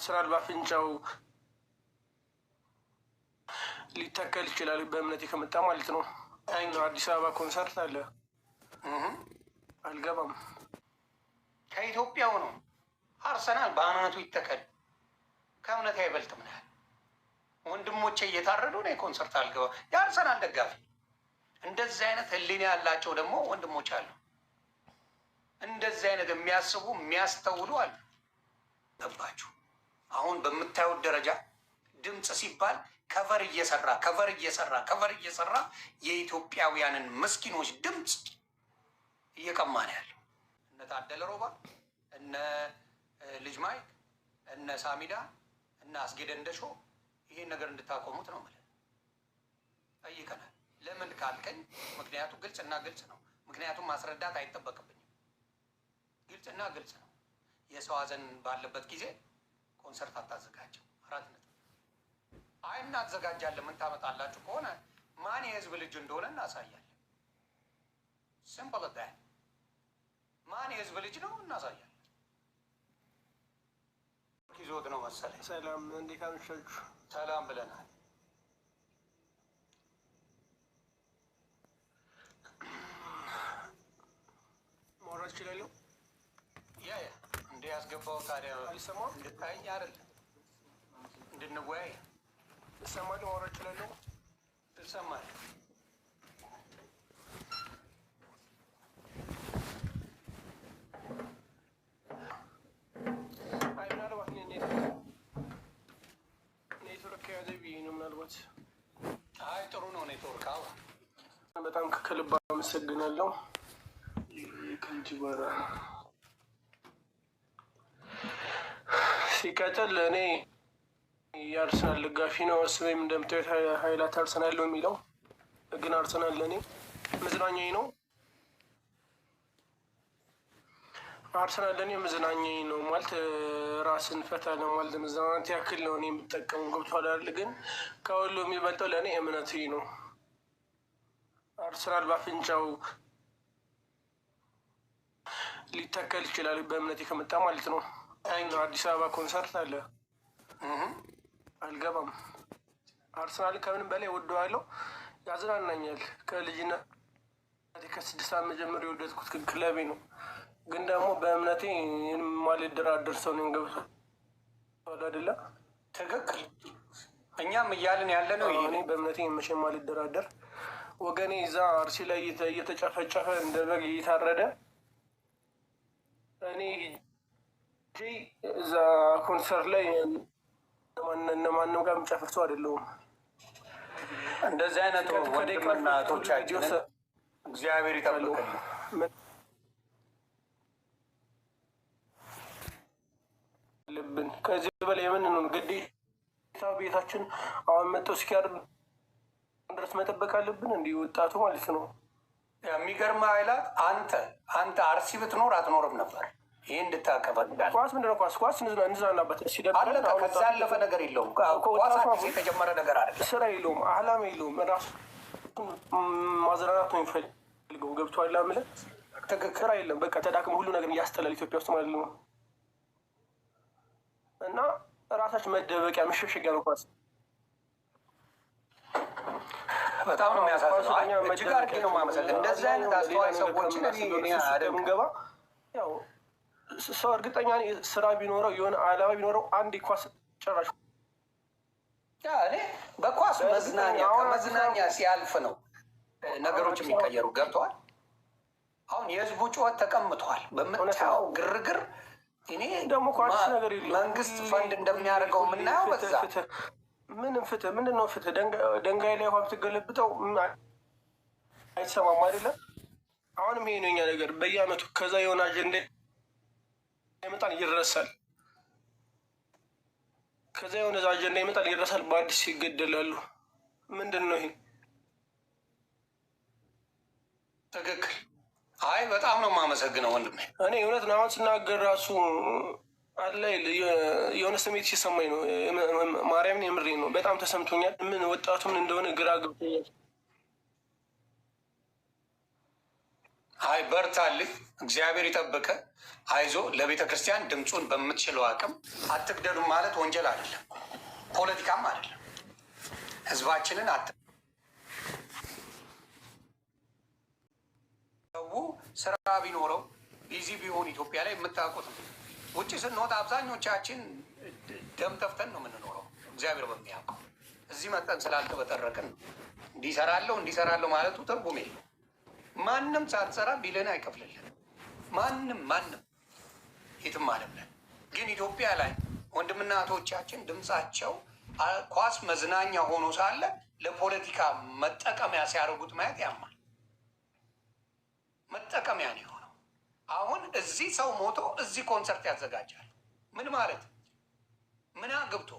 አርሰናል ባፍንጫው ሊተከል ይችላል በእምነቴ ከመጣ ማለት ነው። አዲስ አበባ ኮንሰርት አለ። አልገባም። ከኢትዮጵያው ነው። አርሰናል በአናቱ ይተከል። ከእምነት አይበልጥም። ያህል ወንድሞቼ እየታረዱ ነው። የኮንሰርት አልገባ። የአርሰናል ደጋፊ እንደዚህ አይነት ህሊና ያላቸው ደግሞ ወንድሞች አሉ። እንደዚህ አይነት የሚያስቡ የሚያስተውሉ አሉ። ገባችሁ? አሁን በምታዩት ደረጃ ድምፅ ሲባል ከቨር እየሰራ የኢትዮጵያውያንን ምስኪኖች ድምፅ እየቀማ ነው ያለው። እነ ታደለ ሮባ፣ እነ ልጅ ማይክ፣ እነ ሳሚዳ፣ እነ አስጌደ እንደሾ ይሄን ነገር እንድታቆሙት ነው ማለት ጠይቀናል። ለምን ካልከኝ ምክንያቱ ግልጽና ግልጽ ነው። ምክንያቱም ማስረዳት አይጠበቅብኝም። ግልጽና ግልጽ ነው። የሰው ሀዘን ባለበት ጊዜ ኮንሰርት አታዘጋጀው። 4 ነጥብ። አይ እናዘጋጃለን ምን ታመጣላችሁ ከሆነ ማን የህዝብ ልጅ እንደሆነ እናሳያለን። ሲምፕል ዳ ማን የህዝብ ልጅ ነው እናሳያለን። ይዞት ነው መሰለኝ። ሰላም፣ እንዴት አመሻችሁ? ሰላም ብለናል። ማውራት እችላለሁ? ያ እንደ ያስገባው ታዲያ አልሰማም። እንድታይኝ አይደል እንድንወያይ። እሰማለሁ። ማውራት እችላለሁ? ትሰማለህ? አይ ምናልባት ኔትወርክ ከያዘ ብዬ ነው። ምናልባት አይ ጥሩ ነው ኔትወርክ። አዎ በጣም ከልብ አመሰግናለሁ። ከንቲባራ ሲቀጥል እኔ የአርሰናል ደጋፊ ነው። ስሜም እንደምታዩት ሀይላት አርሰናል ነው የሚለው፣ ግን አርሰናል ለእኔ መዝናኛዬ ነው። አርሰናል ለእኔ መዝናኛዬ ነው ማለት ራስን ፈታ ለማለት መዝናናት ያክል ነው እኔ የምጠቀሙ። ገብቶሃል አይደል? ግን ከሁሉ የሚበልጠው ለእኔ እምነቴ ነው። አርሰናል ባፍንጫው ሊተከል ይችላል በእምነቴ ከመጣ ማለት ነው። አዲስ አበባ ኮንሰርት አለ። አልገባም። አርሰናል ከምንም በላይ ወደዋለሁ፣ ያዝናናኛል። ከልጅነት ከ6 ዓመት ጀምሮ የወደድኩት ክለቤ ነው። ግን ደግሞ በእምነቴ ማልደራደር ሰው ነኝ። ገብቶሃል አይደለ? ትክክል። እኛም እያልን ያለ ነው። እኔ በእምነቴ መቼም ማልደራደር። ወገኔ እዛ አርሲ ላይ እየተጨፈጨፈ እንደ በግ እየታረደ እኔ እዛ ኮንሰርት ላይ ማንም ጋር የምጨፍር ሰው አይደለሁም። እንደዚህ አይነት ወንድምና እህቶቻችን እግዚአብሔር ይጠብቅልን። ልብን ከዚህ በላይ የምን ነው ግዴታ ቤታችን አሁን መጥተው እስኪያርብ ድረስ መጠበቅ አለብን? እንዲህ ወጣቱ ማለት ነው። የሚገርም ኃይላት አንተ አርሲ ብትኖር አትኖርም ነበር። ይህ እንድታቀበል ኳስ ምንድነው? ኳስ እንዝናናበት አለቀ። ከዛ ያለፈ ነገር የለውም። ኳስ የተጀመረ ነገር አለ። ስራ የለውም፣ አላማ የለውም። ራሱ ማዝናናት ነው የሚፈልገው። ገብቶሃል? ምልህ ስራ የለም። በቃ ተዳክሞ ሁሉ ነገር እያስጠላል ኢትዮጵያ ውስጥ ማለት ነው። እና ራሳችን መደበቂያ መሸሸጊያ ነው ኳስ። በጣም ነው የሚያሳዝነው። እጅግ አድርጌ ነው የማመሰግነው። እንደዚህ አይነት አስተዋይ ሰዎችን ምንገባ ያው ሰው እርግጠኛ ስራ ቢኖረው የሆነ አላማ ቢኖረው አንድ ኳስ ጨራሽ እኔ በኳስ መዝናኛ ከመዝናኛ ሲያልፍ ነው ነገሮች የሚቀየሩ። ገብተዋል። አሁን የህዝቡ ጩኸት ተቀምጧል። በምታየው ግርግር እኔ ደግሞ ኳስ ነገር የለም። መንግስት ፈንድ እንደሚያደርገው የምናየው በዛ ምንም ፍትህ ምንድን ነው? ፍትህ ደንጋይ ላይ ውሃ ብትገለብጠው አይሰማም አይደለም። አሁንም ይሄ ነው የኛ ነገር። በየአመቱ ከዛ የሆነ አጀንዳ ይመጣል ይረሳል። ከዛ የሆነ አጀንዳ ይመጣል ይረሳል። በአዲስ ይገደላሉ። ምንድን ነው ይሄ? ትክክል። አይ በጣም ነው የማመሰግነው ወንድሜ። እኔ እውነት ነው አሁን ስናገር ራሱ አለ የሆነ ስሜት ሲሰማኝ ነው። ማርያምን የምሬ ነው። በጣም ተሰምቶኛል። ምን ወጣቱ ምን እንደሆነ ግራ ገብቶኛል። አይ በርታልህ፣ እግዚአብሔር ይጠብቀ። አይዞ፣ ለቤተ ክርስቲያን ድምፁን በምትችለው አቅም አትግደሉም ማለት ወንጀል አይደለም፣ ፖለቲካም አይደለም። ህዝባችንን ሰው ስራ ቢኖረው ቢዚ ቢሆን ኢትዮጵያ ላይ የምታውቁት ነው። ውጭ ስንወጣ አብዛኞቻችን ደም ተፍተን ነው የምንኖረው፣ እግዚአብሔር በሚያውቀው። እዚህ መጠን ስላልተበጠረቅን እንዲሰራለሁ ማለቱ ትርጉም የለው። ማንም ሳትሰራ ቢልን አይከፍልልን። ማንም የትም አለም ላይ ግን ኢትዮጵያ ላይ ወንድምና እህቶቻችን ድምፃቸው ኳስ መዝናኛ ሆኖ ሳለ ለፖለቲካ መጠቀሚያ ሲያደርጉት ማየት ያማል። መጠቀሚያ ነው የሆነው። አሁን እዚህ ሰው ሞቶ እዚህ ኮንሰርት ያዘጋጃል። ምን ማለት ምን አግብቶ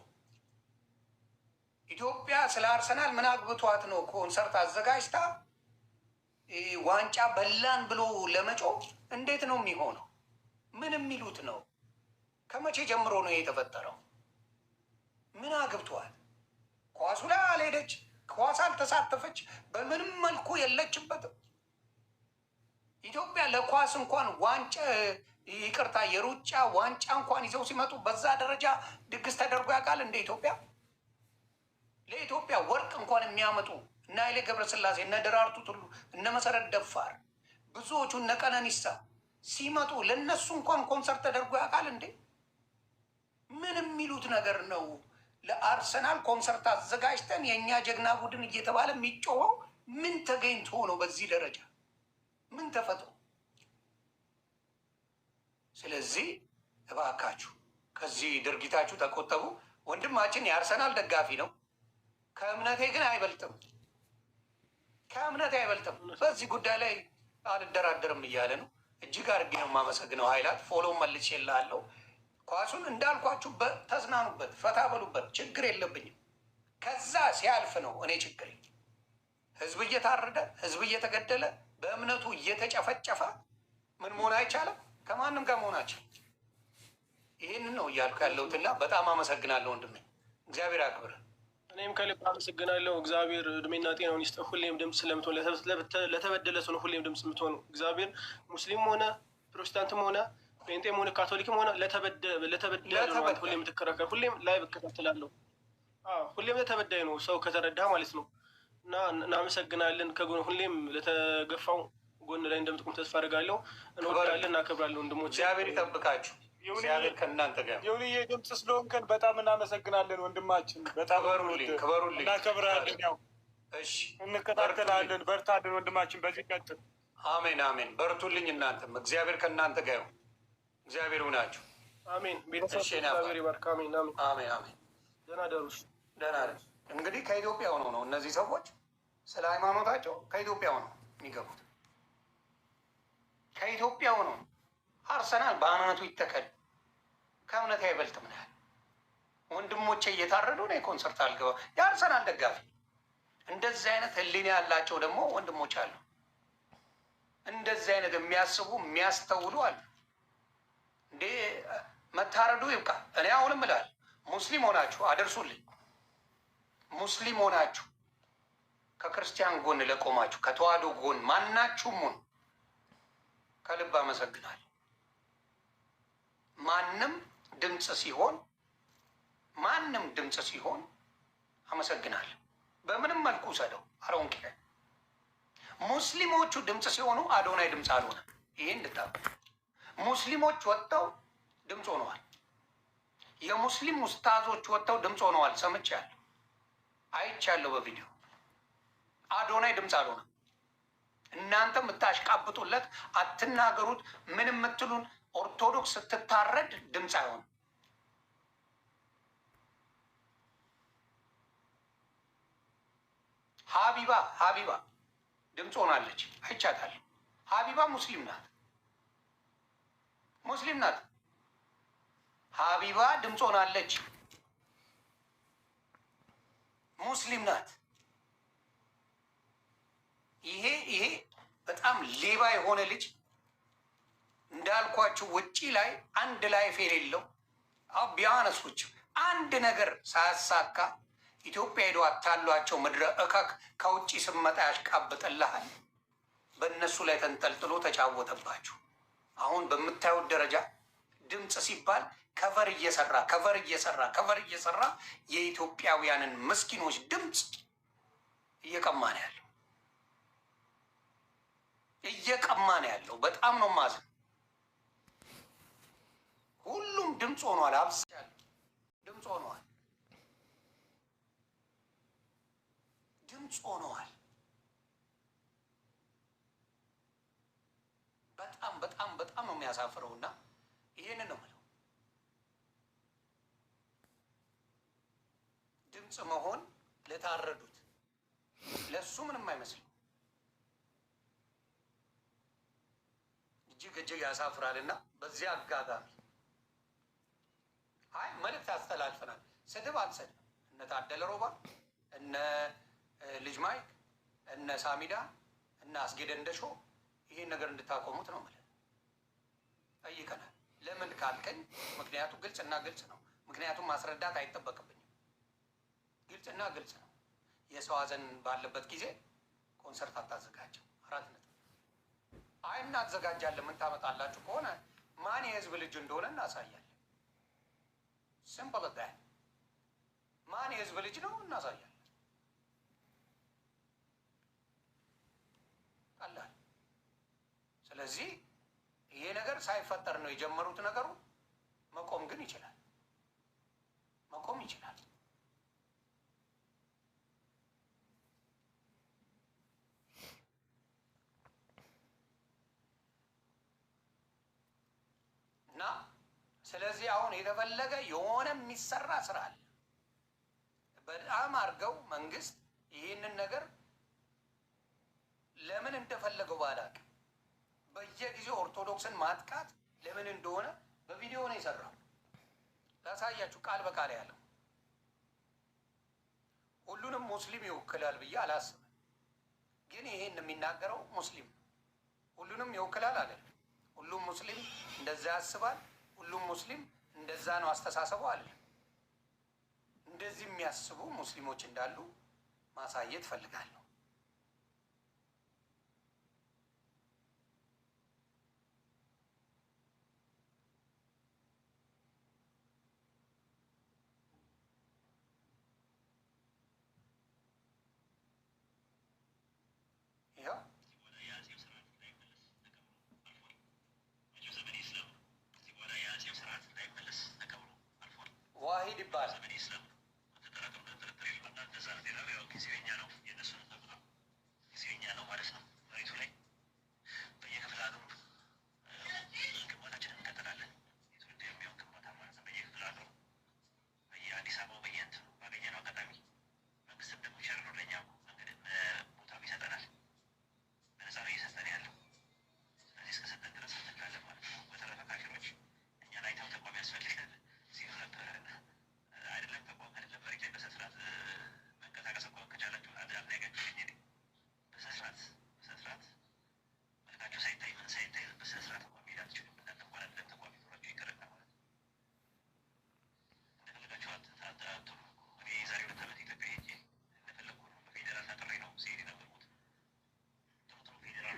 ኢትዮጵያ ስለ አርሰናል ምን አግብቷት ነው ኮንሰርት አዘጋጅታ ዋንጫ በላን ብሎ ለመጮህ? እንዴት ነው የሚሆነው? ምን የሚሉት ነው? ከመቼ ጀምሮ ነው የተፈጠረው? ምን አግብቷት? ኳሱ ላይ አልሄደች፣ ኳስ አልተሳተፈች፣ በምንም መልኩ የለችበትም። ኢትዮጵያ ለኳስ እንኳን ዋንጫ ይቅርታ፣ የሩጫ ዋንጫ እንኳን ይዘው ሲመጡ በዛ ደረጃ ድግስ ተደርጎ ያውቃል እንደ ኢትዮጵያ? ለኢትዮጵያ ወርቅ እንኳን የሚያመጡ እነ ኃይሌ ገብረስላሴ፣ እነ ደራርቱ ቱሉ፣ እነ መሰረት ደፋር፣ ብዙዎቹ እነ ቀነኒሳ ሲመጡ ለእነሱ እንኳን ኮንሰርት ተደርጎ ያውቃል እንዴ? ምን የሚሉት ነገር ነው? ለአርሰናል ኮንሰርት አዘጋጅተን የእኛ ጀግና ቡድን እየተባለ የሚጮኸው ምን ተገኝቶ ነው? በዚህ ደረጃ ምን ተፈጥሮ? ስለዚህ እባካችሁ ከዚህ ድርጊታችሁ ተቆጠቡ። ወንድማችን የአርሰናል ደጋፊ ነው። ከእምነቴ ግን አይበልጥም፣ ከእምነቴ አይበልጥም። በዚህ ጉዳይ ላይ አልደራደርም እያለ ነው። እጅግ አድርጌ ነው የማመሰግነው። ኃይላት ፎሎ መልሼ እልሃለሁ። ኳሱን እንዳልኳችሁ ተዝናኑበት፣ ፈታ በሉበት፣ ችግር የለብኝም። ከዛ ሲያልፍ ነው እኔ ችግር። ህዝብ እየታረደ ህዝብ እየተገደለ በእምነቱ እየተጨፈጨፈ ምን መሆን አይቻልም? ከማንም ጋር መሆናቸው ይህንን ነው እያልኩ ያለሁትና በጣም አመሰግናለሁ ወንድሜ፣ እግዚአብሔር አክብር። እኔም ከልብ አመሰግናለሁ። እግዚአብሔር እድሜና ጤናውን ይስጥ። ሁሌም ድምፅ ስለምትሆን ለተበደለ ሰው ነው ሁሌም ድምፅ የምትሆኑ። እግዚአብሔር ሙስሊም ሆነ ፕሮቴስታንትም ሆነ ጴንጤም ሆነ ካቶሊክም ሆነ ለተበደለ ሁሌም የምትከራከር፣ ሁሌም ላይ እከታተላለሁ። ሁሌም ለተበዳይ ነው ሰው ከተረዳ ማለት ነው። እና እናመሰግናለን። ከጎን ሁሌም ለተገፋው ጎን ላይ እንደምትቆም ተስፋ አድርጋለሁ። እንወዳለን፣ እናከብራለን። ወንድሞች እግዚአብሔር ይጠብቃችሁ። እግዚአብሔር ከእናንተ ጋር ይሁንዬ። ድምፅ ስለሆንከን በጣም እናመሰግናለን ወንድማችን። በጣም ክበሩልኝ፣ እናከብራለን። ያው እሺ፣ እንከታተላለን። በርታለን ወንድማችን፣ በዚህ ቀጥል። አሜን አሜን። በርቱልኝ እናንተም። እግዚአብሔር ከእናንተ ጋር ይሁን። እግዚአብሔር ይሁናችሁ። አሜን። ቤተሰብ እግዚአብሔር ይባርክ። አሜን አሜን አሜን አሜን። ደህና ደሩሽ። ደህና ደሩ። እንግዲህ ከኢትዮጵያ ሆነው ነው እነዚህ ሰዎች ስለ ሃይማኖታቸው ከኢትዮጵያ ሆነው የሚገቡት። ከኢትዮጵያ ሆነው አርሰናል በአናቱ ይተከል፣ ከእምነት አይበልጥም ነው ያለ። ወንድሞቼ እየታረዱ ነው፣ የኮንሰርት አልገባ። የአርሰናል ደጋፊ እንደዚህ አይነት ህሊና ያላቸው ደግሞ ወንድሞች አሉ። እንደዚህ አይነት የሚያስቡ የሚያስተውሉ አሉ። እንዴ መታረዱ ይብቃ። እኔ አሁንም እላለሁ ሙስሊም ሆናችሁ አደርሱልኝ። ሙስሊም ሆናችሁ ከክርስቲያን ጎን ለቆማችሁ ከተዋህዶ ጎን ማናችሁም ሁኑ ከልብ አመሰግናለሁ። ማንም ድምፅ ሲሆን አመሰግናለሁ። በምንም መልኩ ሰደው አረውንኪ ሙስሊሞቹ ድምፅ ሲሆኑ አዶናይ ድምፅ አልሆነም። ይሄ እንድታውቁ። ሙስሊሞች ወጥተው ድምፅ ሆነዋል። የሙስሊም ኡስታዞች ወጥተው ድምፅ ሆነዋል። ሰምቻለሁ፣ አይቻለሁ በቪዲዮ። አዶናይ ድምፅ አልሆነም። እናንተ የምታሽቃብጡለት አትናገሩት፣ ምን የምትሉን ኦርቶዶክስ ስትታረድ ድምፅ አይሆንም። ሀቢባ ድምፅ ሆናለች፣ አይቻታለሁ። ሀቢባ ሙስሊም ናት። ሀቢባ ድምፅ ሆናለች፣ ሙስሊም ናት። ይሄ በጣም ሌባ የሆነ ልጅ እንዳልኳችሁ ውጪ ላይ አንድ ላይፍ የሌለው ቢያነሱች አንድ ነገር ሳያሳካ ኢትዮጵያ ሄዶ አታሏቸው ምድረ እከክ ከውጭ ስመጣ ያሽቃብጥልሃል። በእነሱ ላይ ተንጠልጥሎ ተጫወተባችሁ። አሁን በምታዩት ደረጃ ድምፅ ሲባል ከቨር እየሰራ የኢትዮጵያውያንን ምስኪኖች ድምፅ እየቀማ ነው ያለው። በጣም ነው ማዘን። ሁሉም ድምፅ ሆኗል። ድምፅ ሆነዋል። በጣም ነው የሚያሳፍረው። እና ይሄንን ነው የምለው፣ ድምፅ መሆን ለታረዱት ለሱ ምንም አይመስልም። እጅግ ያሳፍራል። እና በዚህ አጋጣሚ መልዕክት አስተላልፈናል። ስድብ አልሰድም። እነ ታደለ ሮባ፣ እነ ልጅ ማይክ፣ እነ ሳሚዳ፣ እነ አስጌደንደሾ ይሄን ነገር እንድታቆሙት ነው ማለት ጠይቀናል። ለምን ካልከኝ ምክንያቱ ግልጽና ግልጽ ነው። ምክንያቱም ማስረዳት አይጠበቅብኝም። ግልጽና ግልጽ ነው። የሰው ሀዘን ባለበት ጊዜ ኮንሰርት አታዘጋጀው። 4 ነጥብ። እናዘጋጃለን ምን ታመጣላችሁ ከሆነ ማን የህዝብ ልጅ እንደሆነ እናሳያለን። ሲምፕል ዳ ማን የህዝብ ልጅ ነው እናሳያለን። ቀላል። ስለዚህ ይሄ ነገር ሳይፈጠር ነው የጀመሩት። ነገሩ መቆም ግን ይችላል። እና ስለዚህ አሁን የተፈለገ የሆነ የሚሰራ ስራ አለ። በጣም አድርገው መንግስት ይህንን ነገር ለምን እንደፈለገው ባላውቅም በየጊዜው ኦርቶዶክስን ማጥቃት ለምን እንደሆነ በቪዲዮ ነው የሰራው። ላሳያችሁ፣ ቃል በቃል ያለው ሁሉንም ሙስሊም ይወክላል ብዬ አላስብም። ግን ይሄን የሚናገረው ሙስሊም ሁሉንም ይወክላል አይደለም። ሁሉም ሙስሊም እንደዛ ያስባል። ሁሉም ሙስሊም እንደዛ ነው አስተሳሰቡ አለ። እንደዚህ የሚያስቡ ሙስሊሞች እንዳሉ ማሳየት ፈልጋለሁ። ዋሂድ ይባላል።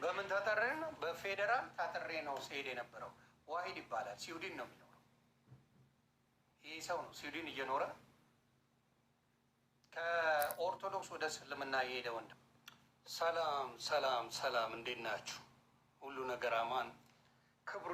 በምን ታጠሬ ነው? በፌዴራል ታጥሬ ነው ሲሄድ የነበረው። ዋሂድ ይባላል። ስዊድን ነው የሚኖረው። ይህ ሰው ነው ስዊድን እየኖረ ከኦርቶዶክስ ወደ እስልምና የሄደ ወንድም። ሰላም ሰላም ሰላም፣ እንዴት ናችሁ? ሁሉ ነገር አማን፣ ክብሩ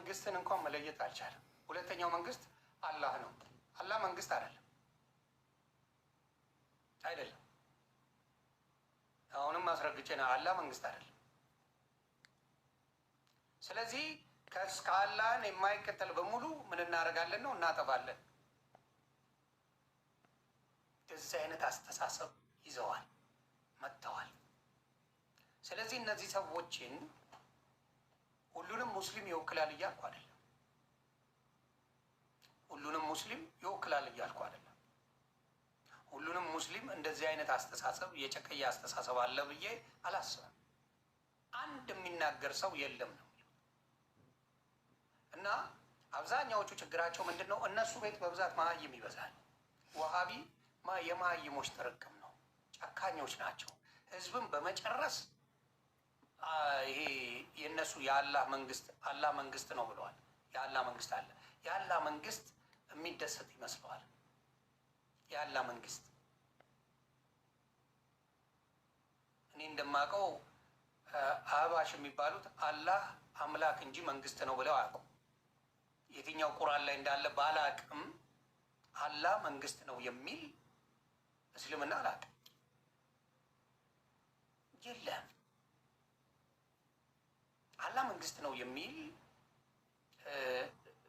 መንግስትን እንኳን መለየት አልቻለም። ሁለተኛው መንግስት አላህ ነው። አላህ መንግስት አይደለም አይደለም። አሁንም አስረግጬ ነው፣ አላህ መንግስት አይደለም። ስለዚህ ከአላህን የማይከተል በሙሉ ምን እናደርጋለን ነው? እናጠፋለን። እንደዚህ አይነት አስተሳሰብ ይዘዋል መጥተዋል። ስለዚህ እነዚህ ሰዎችን ሁሉንም ሙስሊም ይወክላል እያልኩ አይደለም። ሁሉንም ሙስሊም ይወክላል እያልኩ አይደለም። ሁሉንም ሙስሊም እንደዚህ አይነት አስተሳሰብ የጨቀየ አስተሳሰብ አለ ብዬ አላስብም። አንድ የሚናገር ሰው የለም ነው እና አብዛኛዎቹ ችግራቸው ምንድን ነው? እነሱ ቤት በብዛት መሀይም ይበዛል። ወሃቢ የመሀይሞች ጥርቅም ነው። ጨካኞች ናቸው። ህዝብን በመጨረስ ይሄ የእነሱ የአላህ መንግስት አላህ መንግስት ነው ብለዋል። የአላህ መንግስት አለ። የአላህ መንግስት የሚደሰት ይመስለዋል። የአላህ መንግስት እኔ እንደማውቀው አህባሽ የሚባሉት አላህ አምላክ እንጂ መንግስት ነው ብለው አያውቁም። የትኛው ቁርአን ላይ እንዳለ ባላቅም አላህ መንግስት ነው የሚል እስልምና አላውቅም። የለም አላህ መንግስት ነው የሚል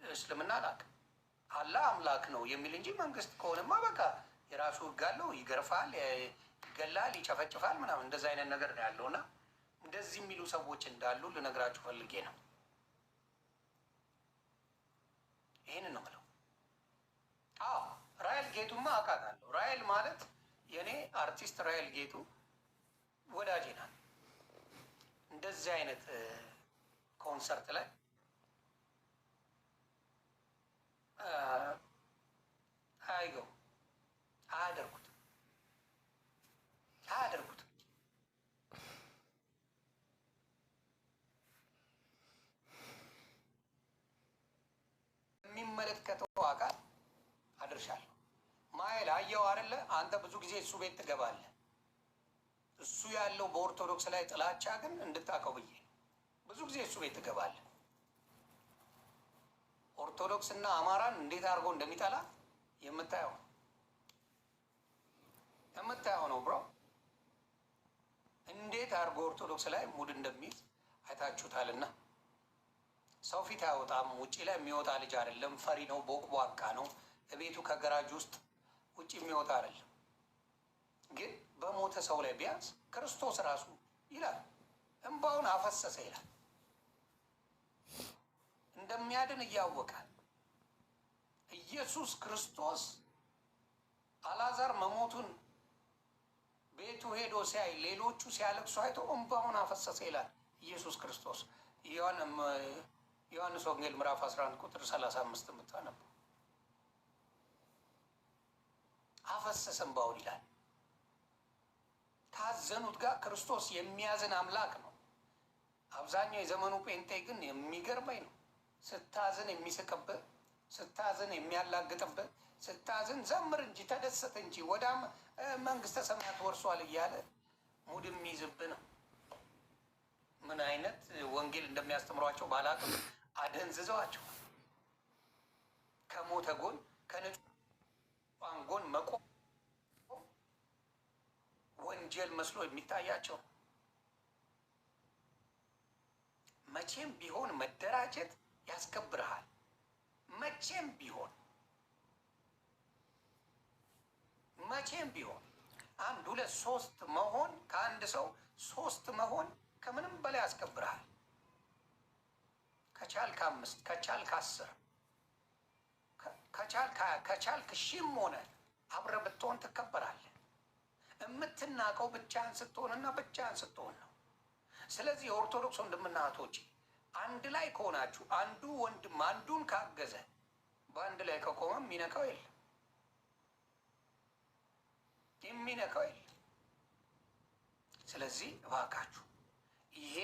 እስልምና አላውቅም። አላህ አምላክ ነው የሚል እንጂ መንግስት ከሆነማ በቃ የራሱ ህግ አለው። ይገርፋል፣ ይገላል፣ ይጨፈጭፋል ምናምን እንደዛ አይነት ነገር ነው ያለው። እና እንደዚህ የሚሉ ሰዎች እንዳሉ ልነግራችሁ ፈልጌ ነው። ይህንን ነው የምለው። አዎ ራይል ጌቱማ አውቃታለሁ። ራይል ማለት የእኔ አርቲስት ራይል ጌቱ ወዳጄ ናት። እንደዚህ አይነት ኮንሰርት ላይ አይገው አያደርጉትም። የሚመለከተው አካል አድርሻለሁ። ማይል አየው አይደለ? አንተ ብዙ ጊዜ እሱ ቤት ትገባለህ። እሱ ያለው በኦርቶዶክስ ላይ ጥላቻ ግን እንድታውቀው ብዬ ብዙ ጊዜ እሱ ቤት ትገባለህ። ኦርቶዶክስ እና አማራን እንዴት አድርጎ እንደሚጠላ የምታየው ነው ብሮ። እንዴት አድርጎ ኦርቶዶክስ ላይ ሙድ እንደሚይዝ አይታችሁታልና። ሰው ፊት አያወጣም። ውጭ ላይ የሚወጣ ልጅ አይደለም። ፈሪ ነው፣ ቦቅቧቃ ነው። ቤቱ ከገራጅ ውስጥ ውጭ የሚወጣ አይደለም። ግን በሞተ ሰው ላይ ቢያንስ ክርስቶስ ራሱ ይላል እንባውን አፈሰሰ ይላል። እንደሚያድን እያወቀ ኢየሱስ ክርስቶስ አላዛር መሞቱን ቤቱ ሄዶ ሲያይ ሌሎቹ ሲያለቅሱ አይቶ እንባውን አፈሰሰ ይላል ኢየሱስ ክርስቶስ። ዮሐንስ ወንጌል ምዕራፍ 11 ቁጥር 35 የምታነቡ አፈሰሰ እንባውን ይላል። ካዘኑት ጋር ክርስቶስ የሚያዝን አምላክ ነው። አብዛኛው የዘመኑ ጴንጤ ግን የሚገርመኝ ነው። ስታዝን የሚስቅብህ፣ ስታዝን የሚያላግጥብህ፣ ስታዝን ዘምር እንጂ ተደሰት እንጂ ወደ መንግስተ ሰማያት ወርሷል እያለ ሙድ የሚይዝብህ ነው። ምን አይነት ወንጌል እንደሚያስተምሯቸው ባላቅም አደንዝዘዋቸው ከሞተ ጎን ከንጹሐን ጎን መቆም ወንጀል መስሎ የሚታያቸው። መቼም ቢሆን መደራጀት ያስከብርሃል። መቼም ቢሆን አንድ ሁለት ሶስት መሆን ከአንድ ሰው ሶስት መሆን ከምንም በላይ ያስከብርሃል። ከቻልክ 5 ከቻልክ 10 ከቻልክ 1000 ሆነ አብረህ ብትሆን ትከበራለህ። የምትናቀው ብቻህን ስትሆንና ብቻህን ስትሆን ነው። ስለዚህ የኦርቶዶክስ ወንድምና እህቶቼ አንድ ላይ ከሆናችሁ አንዱ ወንድም አንዱን ካገዘ በአንድ ላይ ከቆመ የሚነካው የለም። ስለዚህ እባካችሁ ይሄ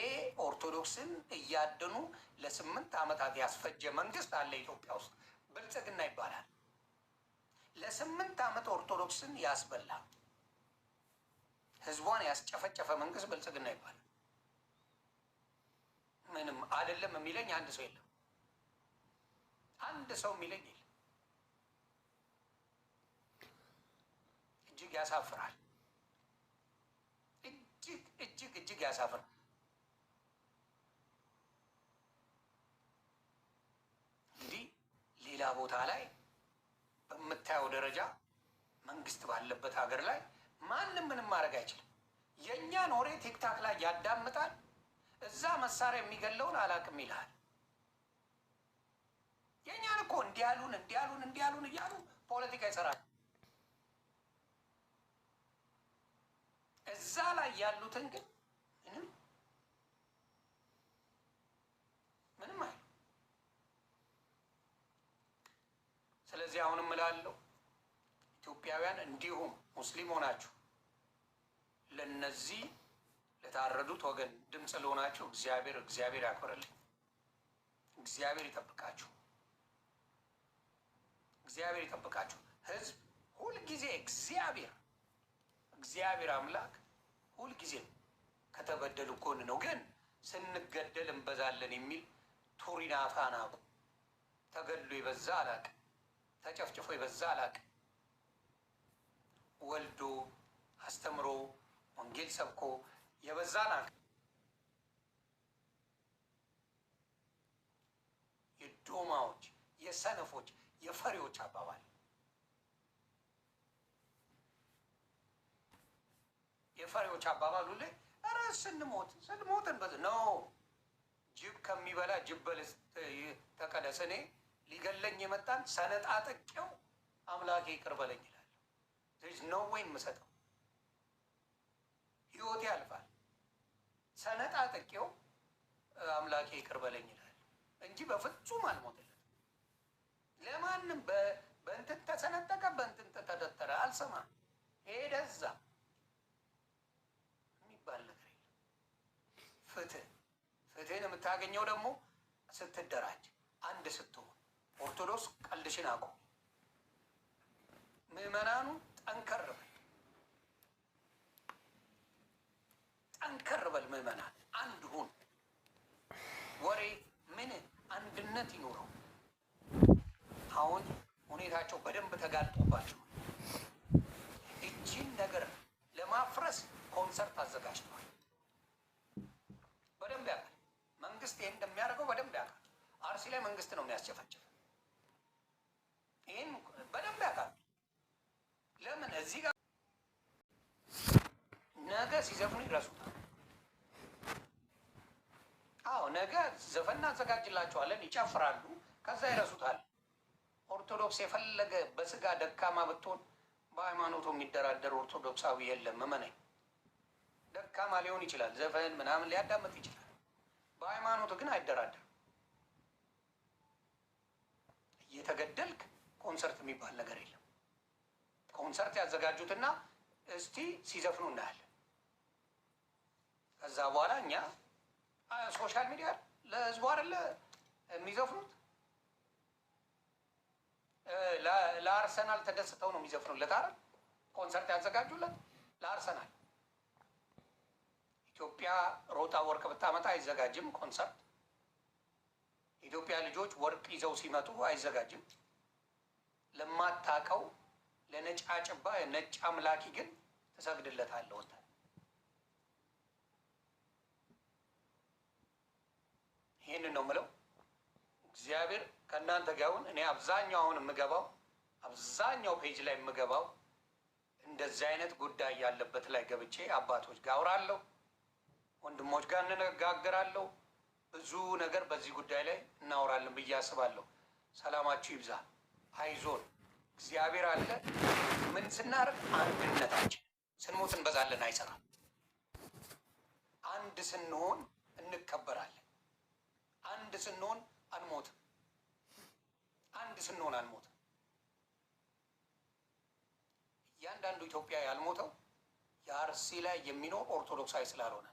ኦርቶዶክስን እያደኑ ለ8 ዓመታት ያስፈጀ መንግስት አለ ኢትዮጵያ ውስጥ። ብልጽግና ይባላል። ለ8 ዓመት ኦርቶዶክስን ያስበላ ህዝቧን ያስጨፈጨፈ መንግስት ብልጽግና ይባላል። ምንም አይደለም የሚለኝ አንድ ሰው የለም። አንድ ሰው የሚለኝ የለም። እጅግ ያሳፍራል። እጅግ ያሳፍራል። እንዲህ ሌላ ቦታ ላይ በምታየው ደረጃ መንግስት ባለበት ሀገር ላይ ማንም ምንም ማድረግ አይችልም። የእኛን ወሬ ቲክታክ ላይ ያዳምጣል። እዛ መሳሪያ የሚገለውን አላውቅም ይልሃል። የእኛን እኮ እንዲያሉን እያሉ ፖለቲካ ይሰራል። እዛ ላይ ያሉትን ግን ምንም አይሉ። ስለዚህ አሁንም እላለሁ ኢትዮጵያውያን እንዲሁም ሙስሊም ሆናችሁ ለነዚህ ለታረዱት ወገን ድምፅ ለሆናችሁ እግዚአብሔር ያክብርልኝ። እግዚአብሔር ይጠብቃችሁ። እግዚአብሔር ይጠብቃችሁ። ህዝብ ሁልጊዜ እግዚአብሔር አምላክ ሁልጊዜም ከተበደሉ ጎን ነው። ግን ስንገደል እንበዛለን የሚል ቱሪን አፋን አቁ። ተገድሎ የበዛ አላቅም፣ ተጨፍጭፎ የበዛ አላቅም። ወልዶ አስተምሮ ወንጌል ሰብኮ የበዛ አላቅም። የዶማዎች፣ የሰነፎች፣ የፈሪዎች አባባል የፈሪዎች አባባሉ ላይ ኧረ ስንሞትን በዝ ነው። ጅብ ከሚበላ ጅብ በልስ ተቀደስ። እኔ ሊገለኝ የመጣን ሰነጣጠቄው አምላኬ ይቅር በለኝ ይላል። ነው ወይ የምሰጠው? ህይወቴ ያልፋል። ሰነጣጠቄው አምላኬ ይቅር በለኝ ይላል እንጂ በፍጹም አልሞትለት። ለማንም በእንትን ተሰነጠቀ በእንትን ተተረተረ አልሰማም። ሄደ እዛ የሚባል ነገር የለም። ፍትህን የምታገኘው ደግሞ ስትደራጅ፣ አንድ ስትሆን። ኦርቶዶክስ ቀልድሽን አቁም። ምዕመናኑ ጠንከር በል ምዕመናን አንድ ሁን። ወሬ ምን አንድነት ይኖረው። አሁን ሁኔታቸው በደንብ ተጋልጦባቸው እቺን ነገር ለማፍረስ ኮንሰርት አዘጋጅተዋል። በደንብ ያውቃል መንግስት ይህን እንደሚያደርገው በደንብ ያውቃል። አርሲ ላይ መንግስት ነው የሚያስጨፈጭፍ። ይህን በደንብ ያውቃል። ለምን እዚህ ጋር ነገ ሲዘፍኑ ይረሱታል። አዎ ነገ ዘፈን እናዘጋጅላቸዋለን፣ ይጨፍራሉ፣ ከዛ ይረሱታል። ኦርቶዶክስ የፈለገ በስጋ ደካማ ብትሆን በሃይማኖቱ የሚደራደር ኦርቶዶክሳዊ የለም። እመነኝ። ደካማ ሊሆን ይችላል፣ ዘፈን ምናምን ሊያዳምጥ ይችላል፣ በሃይማኖቱ ግን አይደራደርም። እየተገደልክ ኮንሰርት የሚባል ነገር የለም። ኮንሰርት ያዘጋጁትና እስቲ ሲዘፍኑ እናያለን። ከዛ በኋላ እኛ ሶሻል ሚዲያ ለህዝቡ አይደለ የሚዘፍኑት። ለአርሰናል ተደስተው ነው የሚዘፍኑለት አይደል? ኮንሰርት ያዘጋጁለት ለአርሰናል። ኢትዮጵያ ሮጣ ወርቅ ብታመጣ አይዘጋጅም ኮንሰርት። ኢትዮጵያ ልጆች ወርቅ ይዘው ሲመጡ አይዘጋጅም። ለማታቀው ለነጫጭባ ነጭ አምላኪ ግን ትሰግድለታለህ። ወጣ ይህንን ነው የምለው። እግዚአብሔር ከእናንተ ጋር ይሁን። እኔ አብዛኛውን የምገባው አብዛኛው ፔጅ ላይ የምገባው እንደዚህ አይነት ጉዳይ ያለበት ላይ ገብቼ አባቶች ጋር አውራለሁ፣ ወንድሞች ጋር እንነጋገራለሁ። ብዙ ነገር በዚህ ጉዳይ ላይ እናወራለን ብዬ አስባለሁ። ሰላማችሁ ይብዛ። አይዞን፣ እግዚአብሔር አለ። ምን ስናደርግ አንድነታችን፣ ስንሞት እንበዛለን አይሰራም። አንድ ስንሆን እንከበራለን። አንድ ስንሆን አንሞትም። አንድ ስንሆን አንሞትም። እያንዳንዱ ኢትዮጵያ ያልሞተው የአርሲ ላይ የሚኖር ኦርቶዶክሳዊ ስላልሆነ